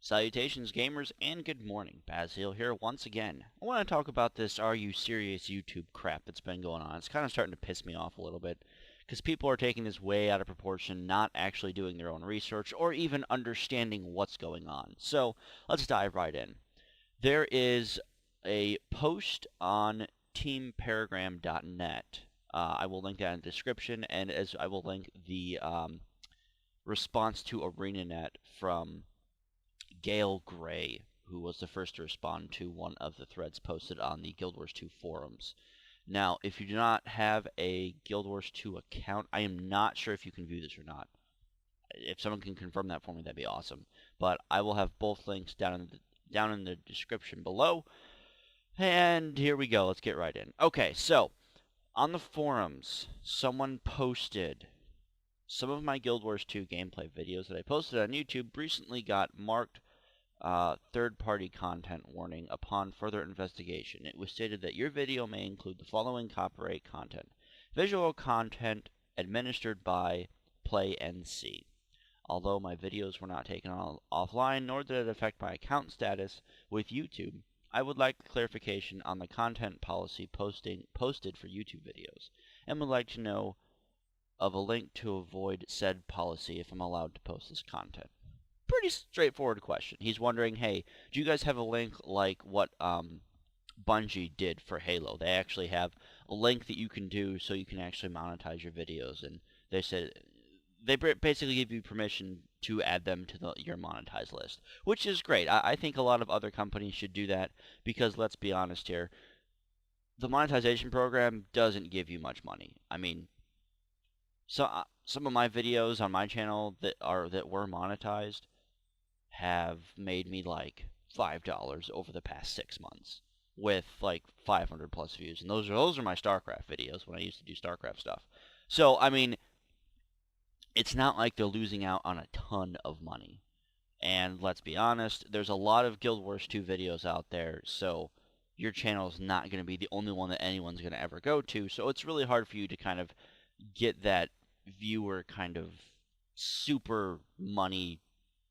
Salutations, gamers, and good morning. Basil here once again. I want to talk about this Are You Serious YouTube crap that's been going on. It's kind of starting to piss me off a little bit because people are taking this way out of proportion, not actually doing their own research or even understanding what's going on. So let's dive right in. There is a post on teamparagram.net. I will link that in the description, and as I will link the response to ArenaNet from Gail Gray, who was the first to respond to one of the threads posted on the Guild Wars 2 forums. Now, if you do not have a Guild Wars 2 account, I am not sure if you can view this or not. If someone can confirm that for me, that'd be awesome. But I will have both links down in the description below. And here we go. Let's get right in. Okay, so on the forums, someone posted some of my Guild Wars 2 gameplay videos that I posted on YouTube recently got marked third-party content warning upon further investigation. It was stated that your video may include the following copyright content. Visual content administered by Play NC. Although my videos were not taken offline, nor did it affect my account status with YouTube, I would like clarification on the content policy posted for YouTube videos, and would like to know of a link to avoid said policy if I'm allowed to post this content. Pretty straightforward question. He's wondering, hey, do you guys have a link like what Bungie did for Halo? They actually have a link that you can do so you can actually monetize your videos, and they said they basically give you permission to add them to your monetized list, which is great. I think a lot of other companies should do that because let's be honest here, the monetization program doesn't give you much money. I mean, so some of my videos on my channel that were monetized have made me like $5 over the past 6 months with like 500 plus views, and those are my StarCraft videos when I used to do StarCraft stuff. So I mean, it's not like they're losing out on a ton of money. And let's be honest, there's a lot of Guild Wars 2 videos out there, so your channel is not going to be the only one that anyone's going to ever go to, so it's really hard for you to kind of get that viewer kind of super money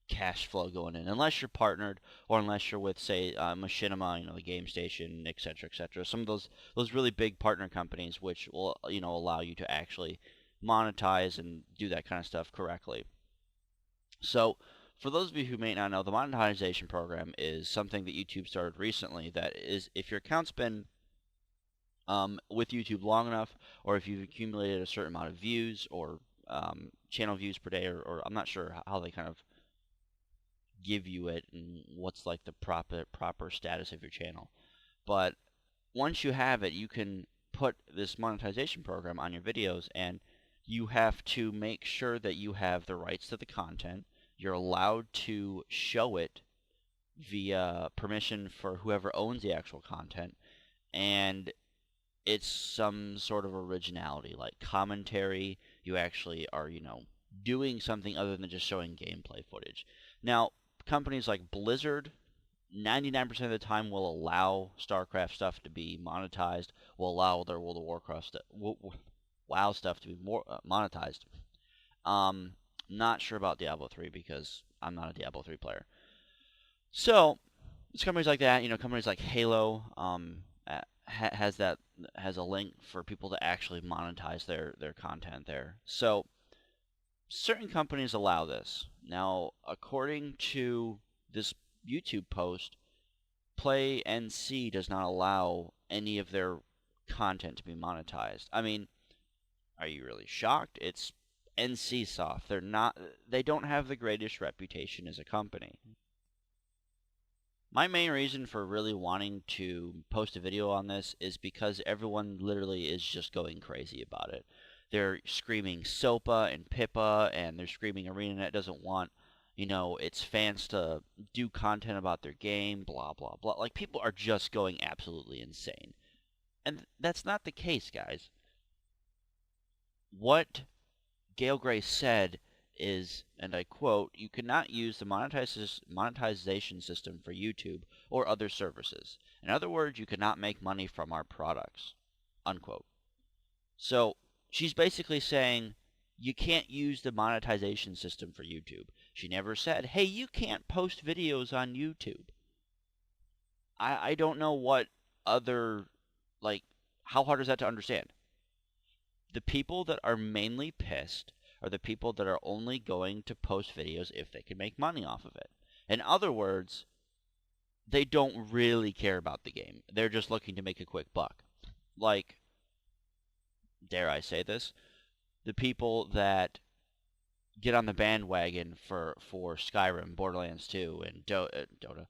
cash flow going in, unless you're partnered or unless you're with, say, Machinima, the Game Station, etc., etc. Some of those really big partner companies, which will, allow you to actually monetize and do that kind of stuff correctly. So, for those of you who may not know, the monetization program is something that YouTube started recently. That is, if your account's been with YouTube long enough, or if you've accumulated a certain amount of views or channel views per day, or I'm not sure how they kind of give you it and what's like the proper status of your channel. But once you have it, you can put this monetization program on your videos, and you have to make sure that you have the rights to the content. You're allowed to show it via permission for whoever owns the actual content, and it's some sort of originality, like commentary. You actually are, doing something other than just showing gameplay footage. Now, companies like Blizzard, 99% of the time will allow StarCraft stuff to be monetized, will allow their World of Warcraft WoW stuff to be more monetized. Not sure about Diablo 3 because I'm not a Diablo 3 player. So, it's companies like that, companies like Halo has a link for people to actually monetize their content there. So, certain companies allow this. Now, according to this YouTube post, Play NC does not allow any of their content to be monetized. I mean, are you really shocked? It's NCSoft. They don't have the greatest reputation as a company. My main reason for really wanting to post a video on this is because everyone literally is just going crazy about it. They're screaming SOPA and PIPA, and they're screaming ArenaNet doesn't want, its fans to do content about their game, blah, blah, blah. Like, people are just going absolutely insane. And that's not the case, guys. What Gail Gray said is, and I quote, "You cannot use the monetization system for YouTube or other services. In other words, you cannot make money from our products." Unquote. So she's basically saying you can't use the monetization system for YouTube. She never said, hey, you can't post videos on YouTube. I don't know what other, like, how hard is that to understand? The people that are mainly pissed are the people that are only going to post videos if they can make money off of it. In other words, they don't really care about the game. They're just looking to make a quick buck. Like, dare I say this, the people that get on the bandwagon for Skyrim, Borderlands 2, and Dota,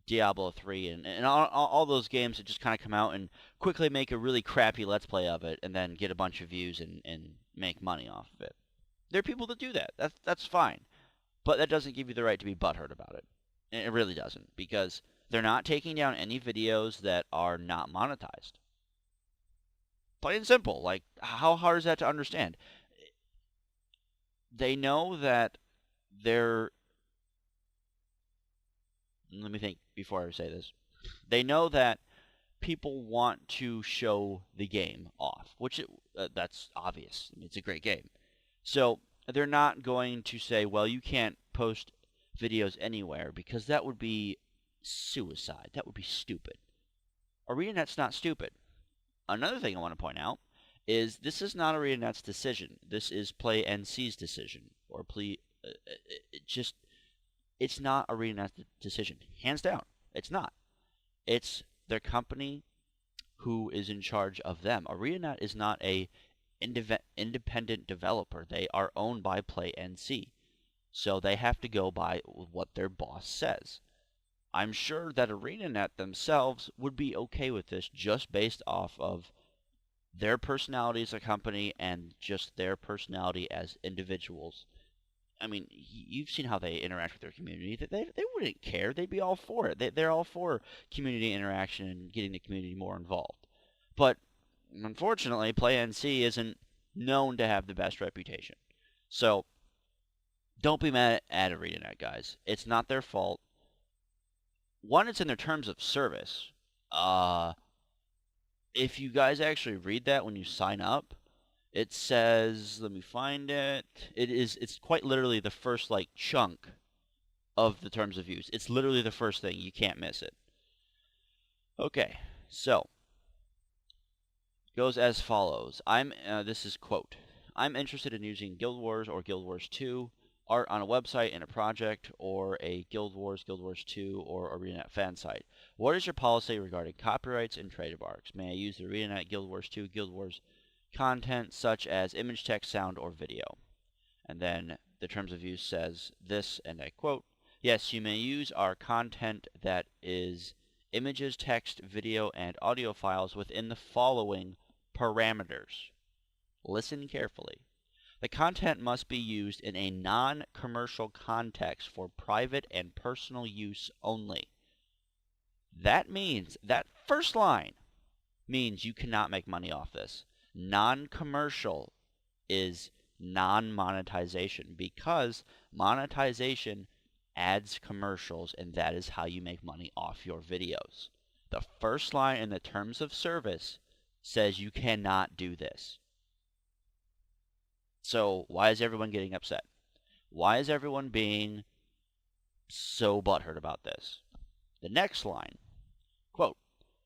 Diablo 3, and all those games that just kind of come out and quickly make a really crappy Let's Play of it and then get a bunch of views and make money off of it. There are people that do that. That's fine. But that doesn't give you the right to be butthurt about it. It really doesn't, because they're not taking down any videos that are not monetized. Plain and simple. Like, how hard is that to understand? They know that they're... Let me think before I say this. They know that people want to show the game off, which that's obvious. I mean, it's a great game. So they're not going to say, well, you can't post videos anywhere, because that would be suicide. That would be stupid. ArenaNet's not stupid. Another thing I want to point out is this is not ArenaNet's decision. This is Play NC's decision, or Play. It's not ArenaNet's decision, hands down. It's not. It's their company who is in charge of them. ArenaNet is not a independent developer. They are owned by Play NC, so they have to go by what their boss says. I'm sure that ArenaNet themselves would be okay with this, just based off of their personality as a company and just their personality as individuals. I mean, you've seen how they interact with their community. They wouldn't care. They'd be all for it. They're all for community interaction and getting the community more involved. But unfortunately, Play NC isn't known to have the best reputation. So don't be mad at ArenaNet, guys. It's not their fault. One, it's in their terms of service. If you guys actually read that when you sign up, it says, let me find it. It's quite literally the first, like, chunk of the terms of use. It's literally the first thing. You can't miss it. Okay, so it goes as follows. This is quote. I'm interested in using Guild Wars or Guild Wars 2 art on a website in a project, or a Guild Wars 2, or ArenaNet fan site. What is your policy regarding copyrights and trademarks? May I use the ArenaNet Guild Wars 2, Guild Wars content such as image, text, sound, or video? And then the terms of use says this, and I quote, yes, you may use our content that is images, text, video, and audio files within the following parameters. Listen carefully. The content must be used in a non-commercial context for private and personal use only. That means, that first line means you cannot make money off this. Non-commercial is non-monetization, because monetization adds commercials, and that is how you make money off your videos. The first line in the terms of service says you cannot do this. So why is everyone getting upset? Why is everyone being so butthurt about this? The next line, quote,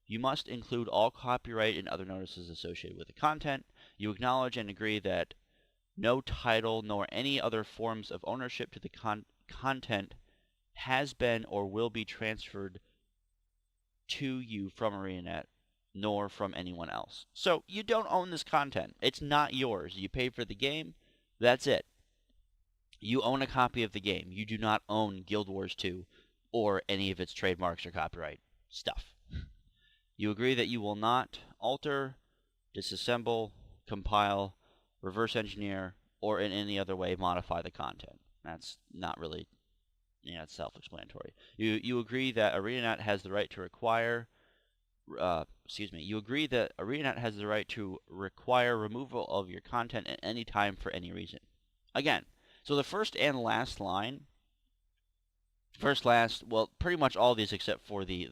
you must include all copyright and other notices associated with the content. You acknowledge and agree that no title nor any other forms of ownership to the content has been or will be transferred to you from ArenaNet, nor from anyone else. So you don't own this content. It's not yours. You paid for the game. That's it. You own a copy of the game. You do not own Guild Wars 2 or any of its trademarks or copyright stuff. You agree that you will not alter, disassemble, compile, reverse engineer, or in any other way modify the content. That's not really, it's self-explanatory. You agree that ArenaNet has the right to require you agree that ArenaNet has the right to require removal of your content at any time for any reason. Again, so the first and last line, well, pretty much all these except for the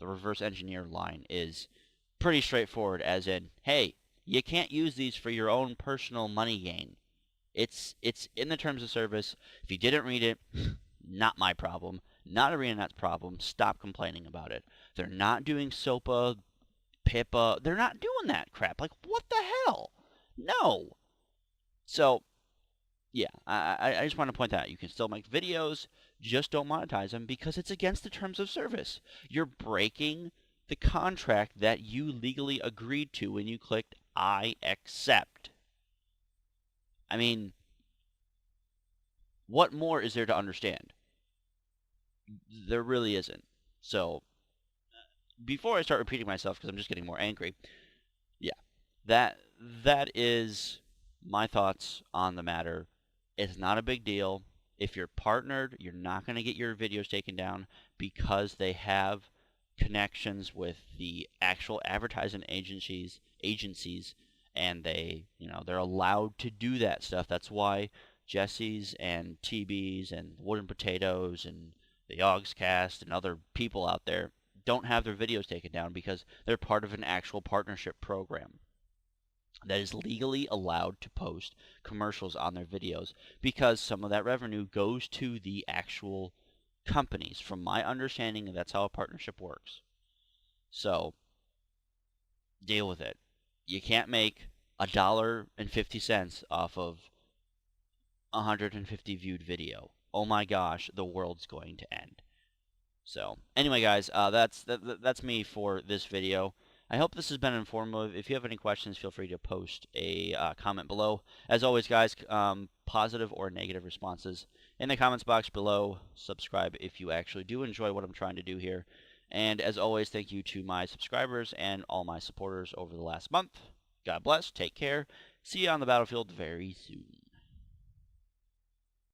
reverse engineer line is pretty straightforward, as in, hey, you can't use these for your own personal money gain. It's in the terms of service. If you didn't read it, not my problem. Not ArenaNet's problem. Stop complaining about it. They're not doing SOPA, PIPA. They're not doing that crap. Like, what the hell? No. So, yeah, I just want to point that out. You can still make videos, just don't monetize them because it's against the terms of service. You're breaking the contract that you legally agreed to when you clicked I accept. I mean, what more is there to understand? There really isn't. So, before I start repeating myself, because I'm just getting more angry, yeah, that is my thoughts on the matter. It's not a big deal. If you're partnered, you're not going to get your videos taken down because they have connections with the actual advertising agencies, and they're allowed to do that stuff. That's why Jesse's and TB's and Wooden Potatoes and the Yogscast and other people out there don't have their videos taken down because they're part of an actual partnership program that is legally allowed to post commercials on their videos because some of that revenue goes to the actual companies. From my understanding, that's how a partnership works. So, deal with it. You can't make $1.50 off of 150 viewed video. Oh my gosh, the world's going to end. So, anyway, guys, that's me for this video. I hope this has been informative. If you have any questions, feel free to post a comment below. As always, guys, positive or negative responses in the comments box below. Subscribe if you actually do enjoy what I'm trying to do here. And as always, thank you to my subscribers and all my supporters over the last month. God bless. Take care. See you on the battlefield very soon.